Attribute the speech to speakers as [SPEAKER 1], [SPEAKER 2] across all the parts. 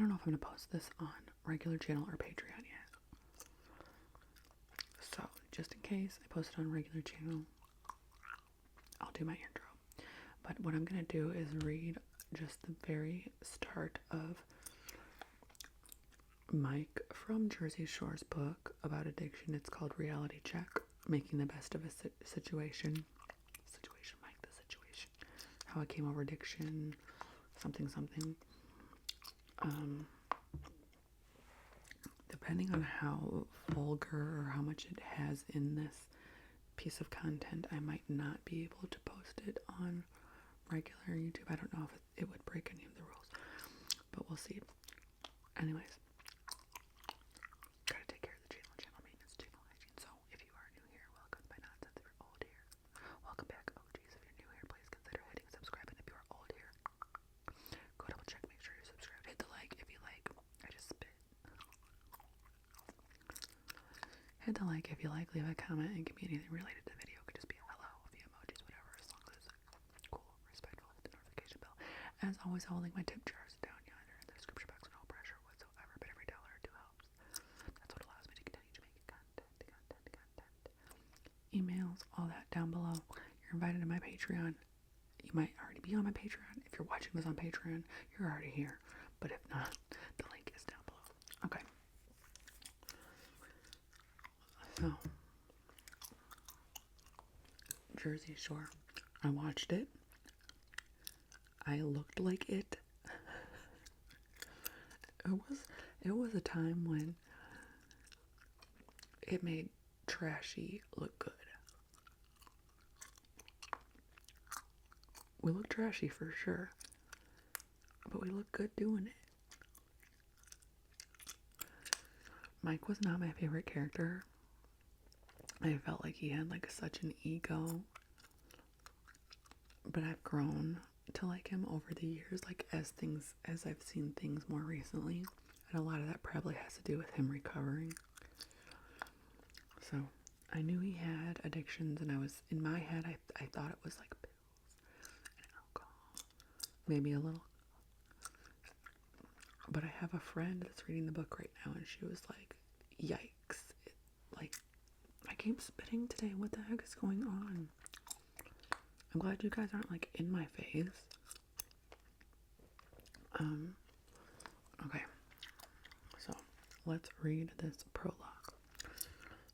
[SPEAKER 1] don't know if I'm going to post this on regular channel or Patreon yet. So, just in case I post it on regular channel, I'll do my intro. But what I'm going to do is read just the very start of Mike from Jersey Shore's book about addiction. It's called Reality Check, Making the Best of a Situation. Mike, the situation. How I came over addiction, something. Depending on how vulgar or how much it has in this piece of content, I might not be able to post it on regular YouTube. I don't know if it would break any of the rules, but we'll see. Anyways, gotta take care of the channel maintenance, channel hygiene. So if you are new here, welcome. By nonsense, if you're old here, welcome back. OGs, if you're new here, please consider hitting subscribe. And if you are old here, go double check, make sure you're subscribed. Hit the like if you like. I just spit. Hit the like if you like. Leave a comment and give me anything related to the video. It could just be a hello, a few emojis, whatever, as long as it's cool, respectful. Hit the notification bell. As always, I will link my tip jars down yonder in the description box. No pressure whatsoever, but every dollar or two helps. That's what allows me to continue to make content. Emails, all that down below. You're invited to my Patreon. You might already be on my Patreon. If you're watching this on Patreon, you're already here. But if not, the link is down below. Okay. So, Jersey Shore. I watched it. I looked like it. It was a time when it made trashy look good. We look trashy for sure, but we look good doing it. Mike was not my favorite character. I felt like he had like such an ego, but I've grown to like him over the years, like as I've seen things more recently, and a lot of that probably has to do with him recovering. So I knew he had addictions, and I was in my head I thought it was like pills and alcohol, maybe a little, but I have a friend that's reading the book right now, and she was like, yikes, I keep spitting today, what the heck is going on? I'm glad you guys aren't like in my face. Okay, so let's read this prologue.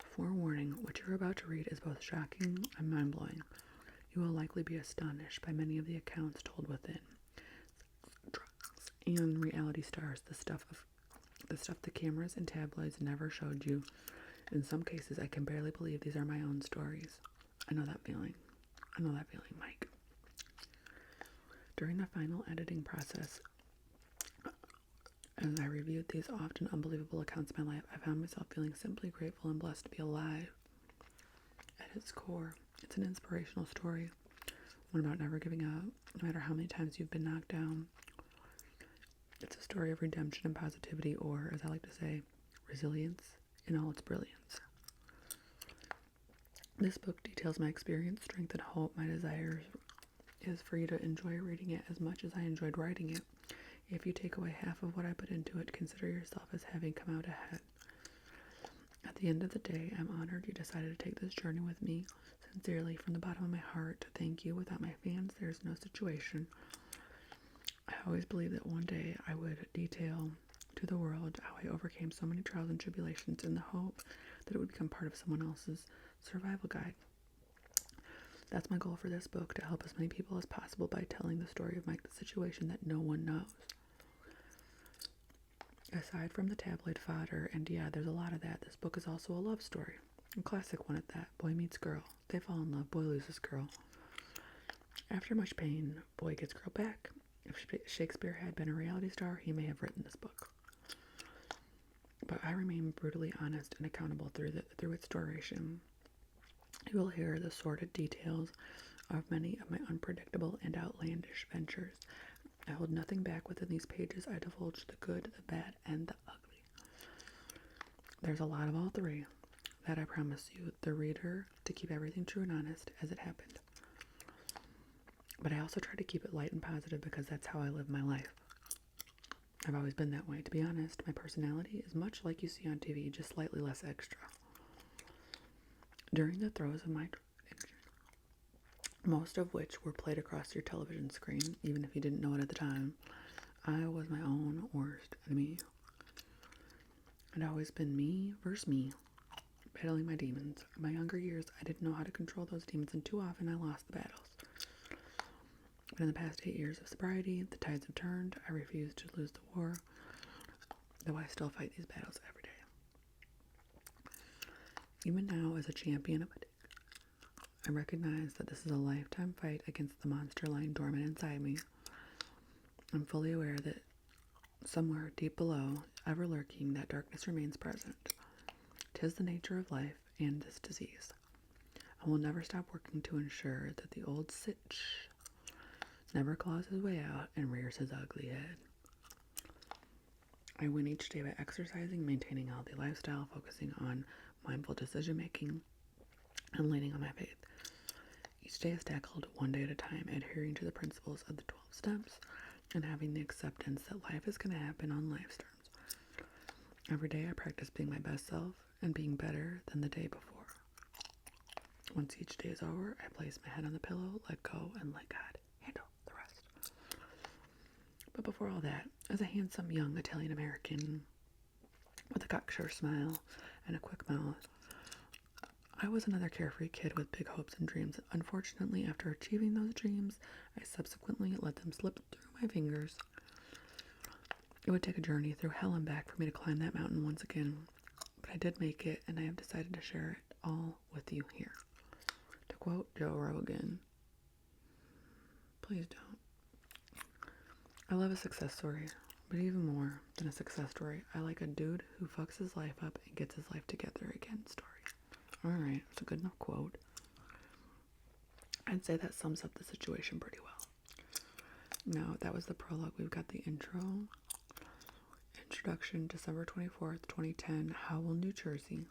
[SPEAKER 1] Forewarning, what you're about to read is both shocking and mind-blowing. You will likely be astonished by many of the accounts told within. Drugs and reality stars, the stuff the cameras and tabloids never showed you. In some cases, I can barely believe these are my own stories. I know that feeling, Mike. During the final editing process, as I reviewed these often unbelievable accounts of my life, I found myself feeling simply grateful and blessed to be alive. At its core, it's an inspirational story, one about never giving up, no matter how many times you've been knocked down. It's a story of redemption and positivity, or, as I like to say, resilience in all its brilliance. This book details my experience, strength, and hope. My desire is for you to enjoy reading it as much as I enjoyed writing it. If you take away half of what I put into it, consider yourself as having come out ahead. At the end of the day, I'm honored you decided to take this journey with me. Sincerely, from the bottom of my heart, thank you. Without my fans, there's no situation. I always believed that one day I would detail to the world how I overcame so many trials and tribulations in the hope that it would become part of someone else's survival guide. That's my goal for this book, to help as many people as possible by telling the story of Mike, the situation that no one knows. Aside from the tabloid fodder, and yeah, there's a lot of that, this book is also a love story. A classic one at that. Boy meets girl. They fall in love. Boy loses girl. After much pain, boy gets girl back. If Shakespeare had been a reality star, he may have written this book. But I remain brutally honest and accountable through its duration. You will hear the sordid details of many of my unpredictable and outlandish ventures. I hold nothing back within these pages. I divulge the good, the bad, and the ugly. There's a lot of all three. That I promise you, the reader, to keep everything true and honest as it happened. But I also try to keep it light and positive because that's how I live my life. I've always been that way. To be honest, my personality is much like you see on TV, just slightly less extra. During the throes of my most of which were played across your television screen, even if you didn't know it at the time, I was my own worst enemy. I'd always been me versus me, battling my demons. In my younger years, I didn't know how to control those demons, and too often I lost the battles. But in the past 8 years of sobriety, the tides have turned. I refuse to lose the war, though I still fight these battles every day. Even now, as a champion of addiction, I recognize that this is a lifetime fight against the monster lying dormant inside me. I'm fully aware that somewhere deep below, ever lurking, that darkness remains present. 'Tis the nature of life and this disease. I will never stop working to ensure that the old sitch never claws his way out and rears his ugly head. I win each day by exercising, maintaining a healthy lifestyle, focusing on mindful decision making, and leaning on my faith. Each day is tackled one day at a time, adhering to the principles of the 12 steps and having the acceptance that life is going to happen on life's terms. Every day I practice being my best self and being better than the day before. Once each day is over, I place my head on the pillow, let go, and let God handle the rest. But before all that, as a handsome young Italian American with a cocksure smile and a quick mouth, I was another carefree kid with big hopes and dreams. Unfortunately, after achieving those dreams, I subsequently let them slip through my fingers. It would take a journey through hell and back for me to climb that mountain once again, but I did make it, and I have decided to share it all with you here. To quote Joe Rogan, please don't. I love a success story, but even more than a success story, I like a dude who fucks his life up and gets his life together again story. Alright, it's a good enough quote. I'd say that sums up the situation pretty well. Now, that was the prologue. We've got the intro. Introduction, December 24th, 2010, Howell, New Jersey.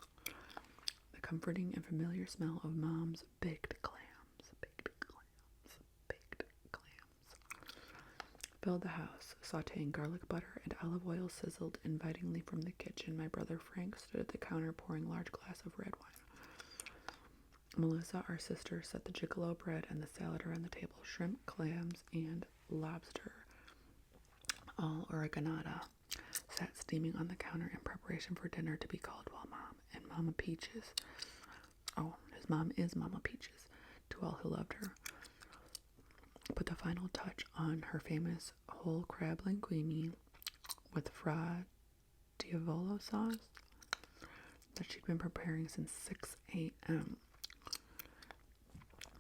[SPEAKER 1] The comforting and familiar smell of Mom's baked clams. Filled the house, sauteing garlic butter and olive oil sizzled invitingly from the kitchen. My brother Frank stood at the counter pouring large glass of red wine. Melissa, our sister, set the gigolo bread and the salad around the table. Shrimp, clams, and lobster, all oreganata, sat steaming on the counter in preparation for dinner to be called while Mom and Mama Peaches, his mom is Mama Peaches, to all who loved her, put the final touch on her famous whole crab linguine with fra diavolo sauce that she'd been preparing since 6 a.m.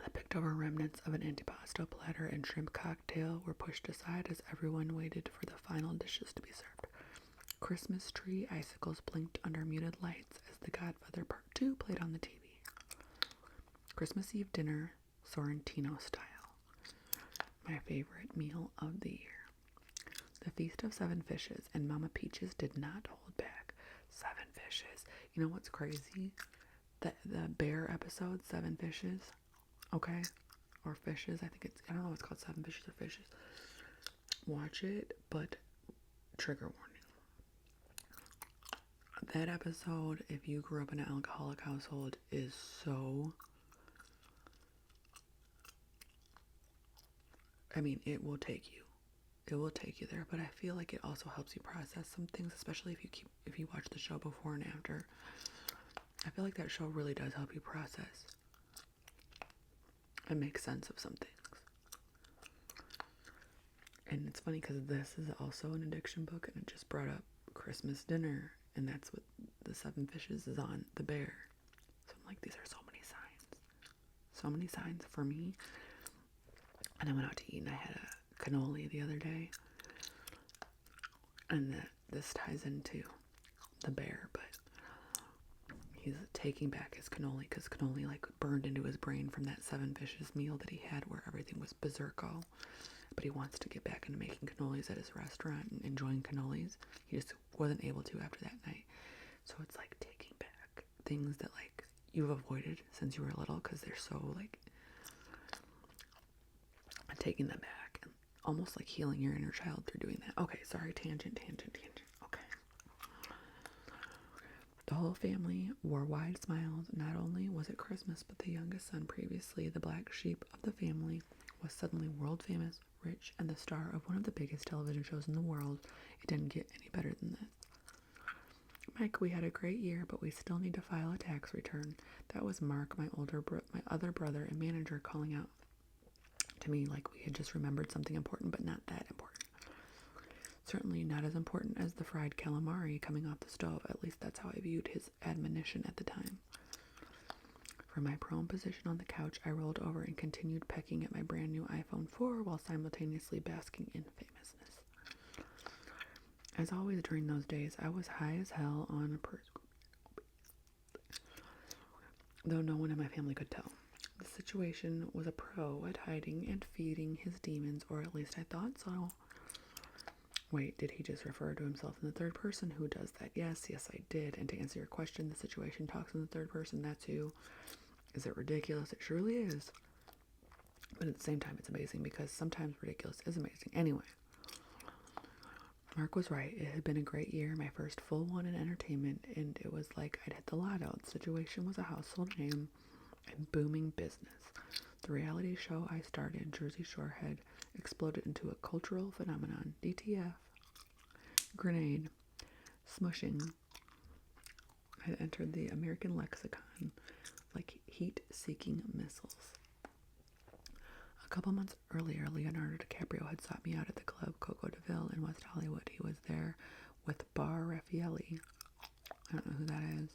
[SPEAKER 1] The picked over remnants of an antipasto platter and shrimp cocktail were pushed aside as everyone waited for the final dishes to be served. Christmas tree icicles blinked under muted lights as The Godfather Part 2 played on the TV. Christmas Eve dinner, Sorrentino style. My favorite meal of the year. The Feast of Seven Fishes, and Mama Peaches did not hold back. 7 fishes. You know what's crazy? The bear episode, 7 Fishes. Okay? Or Fishes. I don't know if it's called 7 Fishes or Fishes. Watch it, but trigger warning. That episode, if you grew up in an alcoholic household, is so... it will take you. It will take you there, but I feel like it also helps you process some things, especially if you watch the show before and after. I feel like that show really does help you process and make sense of some things. And it's funny because this is also an addiction book, and it just brought up Christmas dinner, and that's what the 7 Fishes is on, the bear. So I'm like, these are so many signs. So many signs for me. And I went out to eat, and I had a cannoli the other day. And this ties into the bear, but he's taking back his cannoli because cannoli burned into his brain from that 7 Fishes meal that he had where everything was berserko. But he wants to get back into making cannolis at his restaurant and enjoying cannolis. He just wasn't able to after that night. So it's like taking back things that you've avoided since you were little because they're so taking them back. And almost like healing your inner child through doing that. Okay, sorry, tangent. Okay. The whole family wore wide smiles. Not only was it Christmas, but the youngest son, previously the black sheep of the family, was suddenly world famous, rich, and the star of one of the biggest television shows in the world. It didn't get any better than this. Mike, we had a great year, but we still need to file a tax return. That was Mark, my other brother and manager, calling out to me like we had just remembered something important, but not that important. Certainly not as important as the fried calamari coming off the stove. At least that's how I viewed his admonition at the time. From my prone position on the couch, I rolled over and continued pecking at my brand new iPhone 4 while simultaneously basking in famousness. As always during those days, I was high as hell on a though no one in my family could tell. The situation was a pro at hiding and feeding his demons, or at least I thought so. Wait, did he just refer to himself in the third person? Who does that? Yes, I did. And to answer your question, the situation talks in the third person. That's who. Is it ridiculous? It surely is. But at the same time, it's amazing because sometimes ridiculous is amazing. Anyway, Mark was right. It had been a great year, my first full one in entertainment, and it was like I'd hit the lotto. The situation was a household name and booming business. The reality show I starred in, Jersey Shore, had exploded into a cultural phenomenon. DTF, grenade, smushing, had entered the American lexicon like heat-seeking missiles. A couple months earlier, Leonardo DiCaprio had sought me out at the club Coco de Ville in West Hollywood. He was there with Bar Raffaelli. I don't know who that is.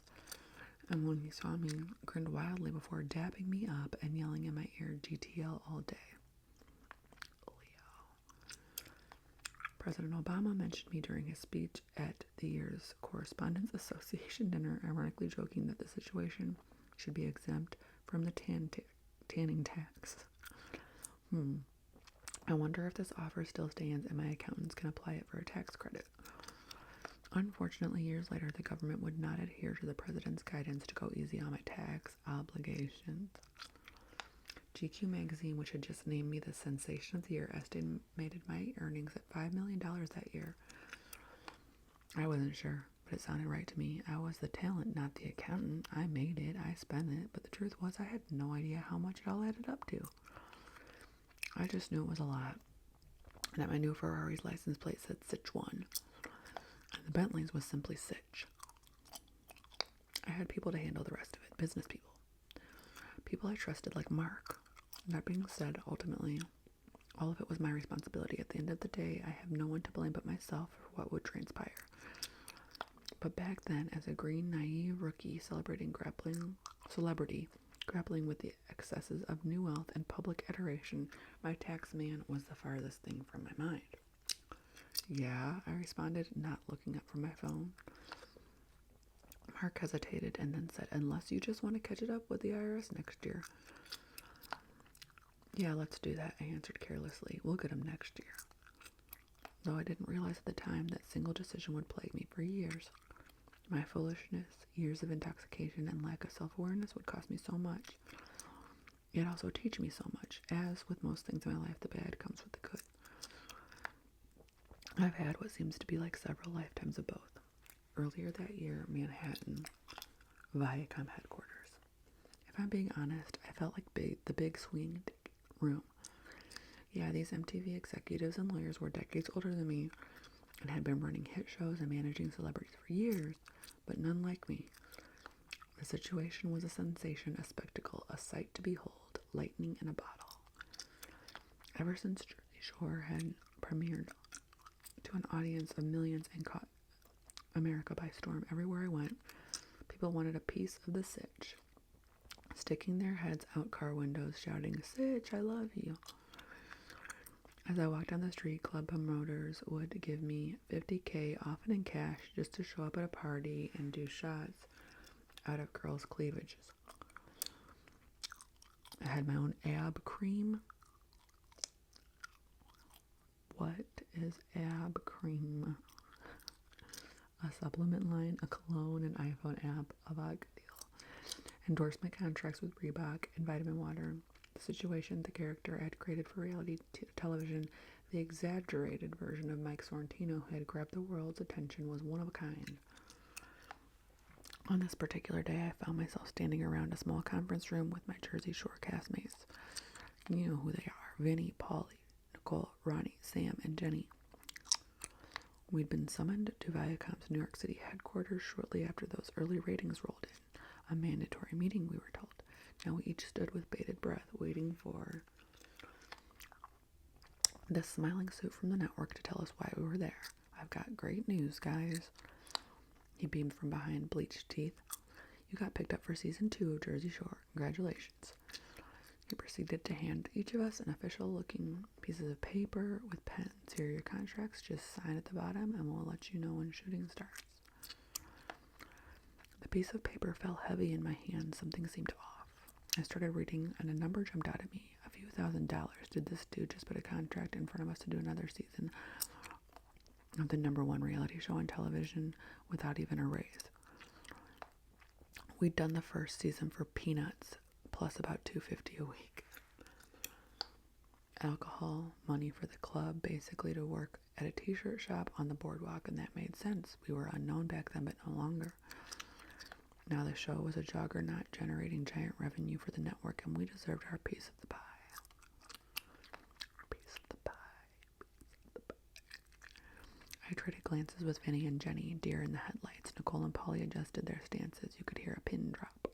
[SPEAKER 1] And when he saw me, grinned wildly before dabbing me up and yelling in my ear, GTL all day. Leo. President Obama mentioned me during his speech at the year's Correspondents Association dinner, ironically joking that the situation should be exempt from the tanning tax. I wonder if this offer still stands and my accountants can apply it for a tax credit. Unfortunately, years later, the government would not adhere to the president's guidance to go easy on my tax obligations. GQ magazine, which had just named me the sensation of the year, estimated my earnings at $5 million that year. I wasn't sure, but it sounded right to me. I was the talent, not the accountant. I made it, I spent it, but the truth was I had no idea how much it all added up to. I just knew it was a lot, and that my new Ferrari's license plate said Sichuan, and the Bentley's was simply Sich. I had people to handle the rest of it, business people. People I trusted like Mark. That being said, ultimately, all of it was my responsibility. At the end of the day, I have no one to blame but myself for what would transpire. But back then, as a green, naive rookie grappling with the excesses of new wealth and public adoration, my tax man was the farthest thing from my mind. Yeah, I responded, not looking up from my phone. Mark hesitated and then said, unless you just want to catch it up with the IRS next year. Yeah, let's do that, I answered carelessly. We'll get them next year. Though I didn't realize at the time that single decision would plague me for years. My foolishness, years of intoxication, and lack of self-awareness would cost me so much. Yet also teach me so much. As with most things in my life, the bad comes with the good. I've had what seems to be like several lifetimes of both. Earlier that year, Manhattan, Viacom headquarters. If I'm being honest, I felt like the big swing room. Yeah, these MTV executives and lawyers were decades older than me and had been running hit shows and managing celebrities for years, but none like me. The situation was a sensation, a spectacle, a sight to behold, lightning in a bottle. Ever since Jersey Shore had premiered to an audience of millions and caught America by storm, everywhere I went, people wanted a piece of the sitch, sticking their heads out car windows, shouting, "Sitch, I love you." As I walked down the street, club promoters would give me $50K, often in cash, just to show up at a party and do shots out of girls' cleavages. I had my own ab cream. What is ab cream? A supplement line, a cologne, an iPhone app, a vodka deal. Endorsement contracts with Reebok and Vitamin Water. The situation, the character I had created for reality television The exaggerated version of Mike Sorrentino who had grabbed the world's attention was one of a kind. On this particular day, I found myself standing around a small conference room with my Jersey Shore castmates. You know who they are: Vinny, Polly, Nicole, Ronnie, Sam, and Jenny. We'd been summoned to Viacom's New York City headquarters shortly after those early ratings rolled in. A mandatory meeting, we were told. Now we each stood with bated breath, waiting for the smiling suit from the network to tell us why we were there. I've got great news, guys. He beamed from behind bleached teeth. You got picked up for season 2 of Jersey Shore. Congratulations. He proceeded to hand each of us an official-looking pieces of paper with pens. Here are your contracts. Just sign at the bottom, and we'll let you know when shooting starts. The piece of paper fell heavy in my hand. Something seemed off. I started reading, and a number jumped out at me. A few $1,000s. Did this dude just put a contract in front of us to do another season of the #1 reality show on television without even a raise? We'd done the first season for peanuts, plus about $250 a week. Alcohol, money for the club, basically to work at a t-shirt shop on the boardwalk, and that made sense. We were unknown back then, but no longer. Now the show was a juggernaut, generating giant revenue for the network, and we deserved our piece of the pie. I traded glances with Vinny and Jenny, deer in the headlights. Nicole and Polly adjusted their stances. You could hear a pin drop.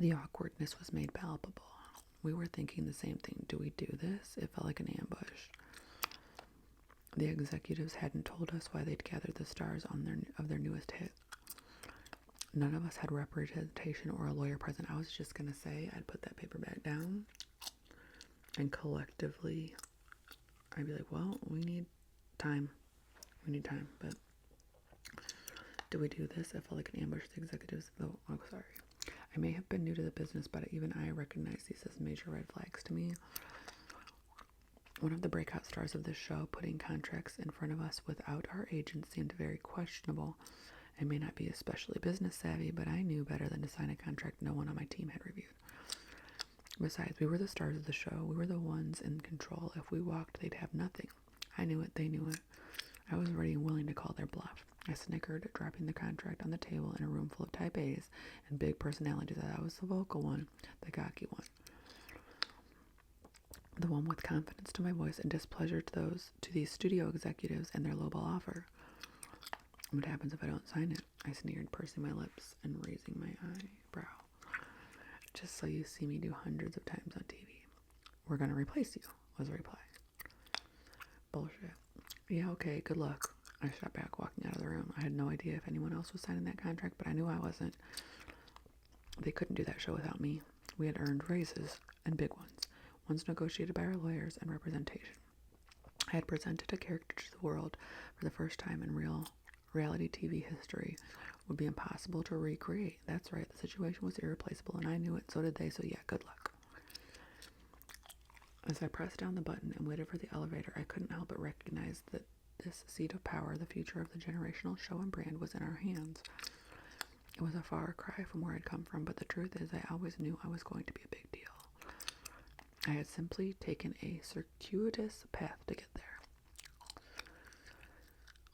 [SPEAKER 1] The awkwardness was made palpable. We were thinking the same thing. Do we do this? It felt like an ambush. The executives hadn't told us why they'd gathered the stars of their newest hit. None of us had representation or a lawyer present. I was just going to say I'd put that paper back down, and collectively I'd be like, well, we need time. But do we do this? It felt like an ambush. The executives, oh, sorry. I may have been new to the business, but even I recognize these as major red flags to me. One of the breakout stars of this show putting contracts in front of us without our agents seemed very questionable. I may not be especially business savvy, but I knew better than to sign a contract no one on my team had reviewed. Besides, we were the stars of the show. We were the ones in control. If we walked, they'd have nothing. I knew it. They knew it. I was ready and willing to call their bluff. I snickered, dropping the contract on the table in a room full of type A's and big personalities. I was the vocal one, the cocky one. The one with confidence to my voice and displeasure to these studio executives and their lowball offer. What happens if I don't sign it? I sneered, pursing my lips and raising my eyebrow. Just so you see me do hundreds of times on TV. We're going to replace you, was the reply. Bullshit. Yeah, okay, good luck. I shot back, walking out of the room. I had no idea if anyone else was signing that contract, but I knew I wasn't. They couldn't do that show without me. We had earned raises, and big ones negotiated by our lawyers and representation. I had presented a character to the world for the first time in reality TV history. Would be impossible to recreate. That's right, the situation was irreplaceable, and I knew it, so did they, so yeah, good luck. As I pressed down the button and waited for the elevator, I couldn't help but recognize that this seat of power, the future of the generational show and brand, was in our hands. It was a far cry from where I'd come from, but the truth is I always knew I was going to be a big deal. I had simply taken a circuitous path to get there.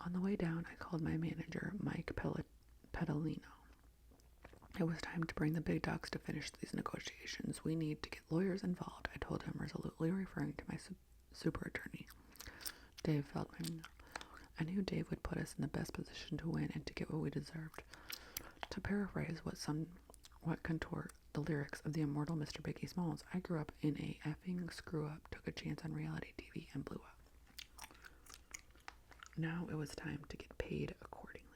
[SPEAKER 1] On the way down, I called my manager, Mike Pedalino. It was time to bring the big dogs to finish these negotiations. We need to get lawyers involved, I told him, resolutely referring to my super attorney, Dave Feldman. I knew Dave would put us in the best position to win and to get what we deserved. To paraphrase what contort the lyrics of the immortal Mr. Biggie Smalls, I grew up in a effing screw-up, took a chance on reality TV, and blew up. Now it was time to get paid accordingly.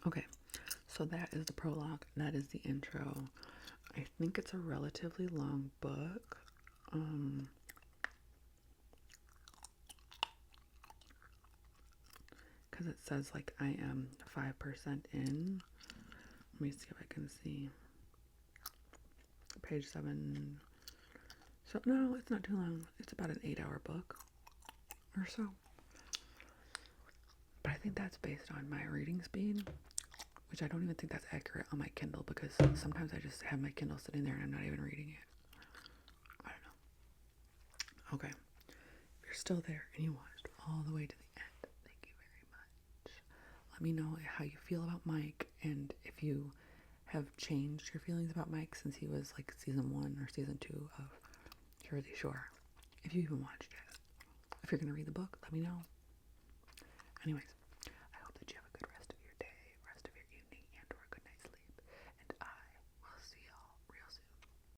[SPEAKER 1] Okay, so that is the prologue. That is the intro. I think it's a relatively long book. Because it says like I am 5% in. Let me see if I can see. Page 7. So no, it's not too long. It's about an 8-hour book or so. But I think that's based on my reading speed, which I don't even think that's accurate on my Kindle, because sometimes I just have my Kindle sitting there and I'm not even reading it. I don't know. Okay. If you're still there and you watched all the way to the end, thank you very much. Let me know how you feel about Mike, and if you have changed your feelings about Mike since he was like season 1 or season 2 of Jersey Shore. If you even watched it. If you're going to read the book, let me know. Anyways,